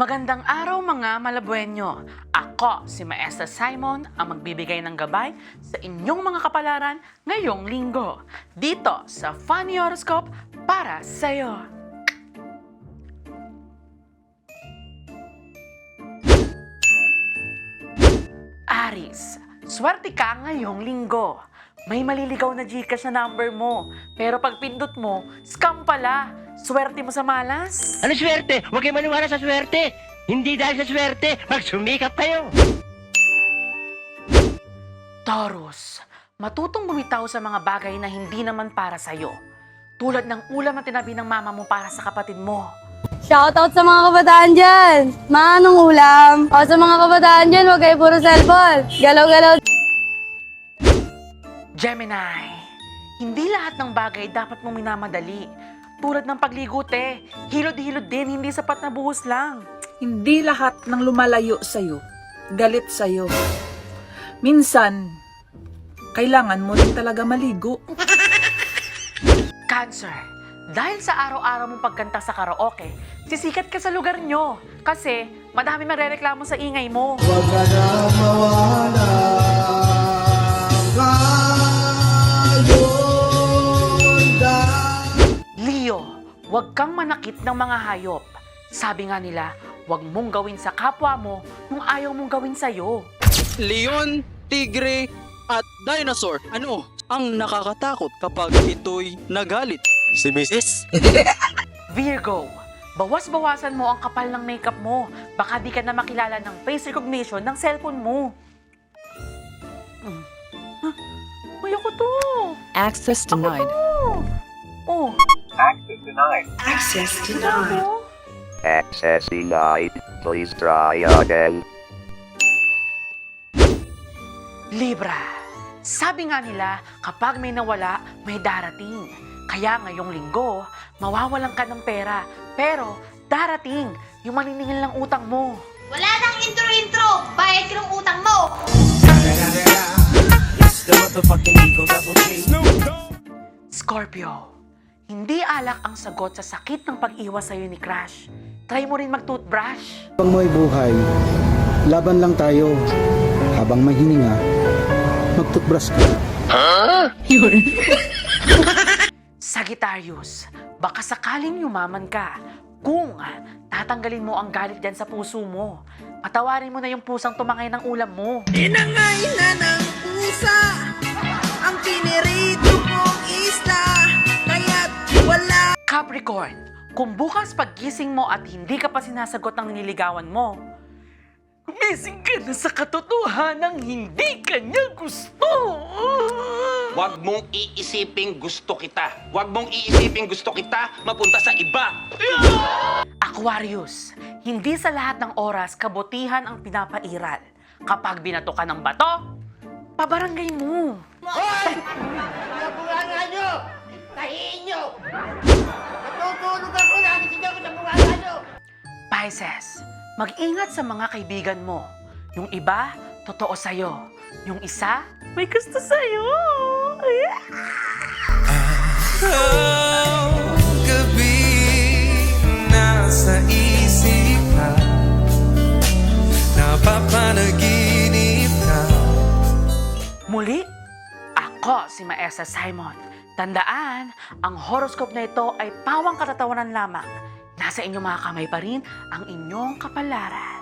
Magandang araw mga Malabuenyo. Ako si Maestra Simon ang magbibigay ng gabay sa inyong mga kapalaran ngayong linggo. Dito sa Funny Horoscope para sa'yo. Aries, swerte ka ngayong linggo. May maliligaw na Gcash na number mo. Pero pag pindot mo, scam pala. Swerte mo sa malas. Ano swerte? Huwag kayo maniwala sa swerte! Hindi dahil sa swerte, magsumikap kayo! Taurus, matutong bumitaw sa mga bagay na hindi naman para sa'yo. Tulad ng ulam na tinabi ng mama mo para sa kapatid mo. Shoutout sa mga kabataan dyan! Anong ulam? O sa mga kabataan dyan, huwag kayo puro cellphone. Galaw-galaw. Gemini, hindi lahat ng bagay dapat mong minamadali. Tulad ng pagligote, hilod-hilod din, hindi sapat na buhos lang. Hindi lahat ng lumalayo sa'yo, galit sa'yo. Minsan, kailangan mo rin talaga maligo. Cancer, dahil sa araw-araw mong pagkanta sa karaoke, sisikat ka sa lugar nyo. Kasi madami magrereklamo sa ingay mo. Huwag ka na mawala Leo, huwag kang manakit ng mga hayop. Sabi nga nila, huwag mong gawin sa kapwa mo kung ayaw mong gawin sa'yo. Leon, tigre, at dinosaur. Ano ang nakakatakot kapag ito'y nagalit? Si Mrs. Virgo, bawas-bawasan mo ang kapal ng makeup mo. Baka di ka na makilala ng face recognition ng cellphone mo. Uy, ako to. Access denied. Oh. Access denied. Ako? Access denied. Please try again. Libra, sabi nga nila, kapag may nawala, may darating. Kaya ngayong linggo, mawawalan ka ng pera. Pero darating yung maniningil ng utang mo. Wala nang intro-intro! Bayad ka ng utang mo! Scorpio, hindi alak ang sagot sa sakit ng pag-iwas sa'yo ni Crush. Try mo rin mag-toothbrush. Habang may buhay, laban lang tayo. Habang may hininga, magtutbrush ka. Sagittarius, baka sakaling yumaman ka. Kung tatanggalin mo ang galit dyan sa puso mo, patawarin mo na yung pusang tumangay ng ulam mo. Inangay na ng pusa ang pinirito kong isda, kaya't wala. Capricorn, kung bukas paggising mo at hindi ka pa sinasagot ng nililigawan mo, gumising ka na sa katotohanang hindi ka niya gusto. Huwag mong iisiping gusto kita. Huwag mong iisiping gusto kita mapunta sa iba. Aquarius, hindi sa lahat ng oras kabutihan ang pinapairal. Kapag binato ka ng bato, pabarangay mo. Hoy! Nabunganga nyo! Tahiin nyo! Natutulog ako, nagising ako sa bunganga nyo! Pisces, mag-ingat sa mga kaibigan mo. Yung iba, totoo sa'yo. Yung isa, may gusto sa'yo. Gabi nasa isip ka, napapanaginip ka. Muli, ako si Maestra Simon. Tandaan, ang horoscope na ito ay pawang katatawanan lamang. Nasa inyong mga kamay pa rin ang inyong kapalaran.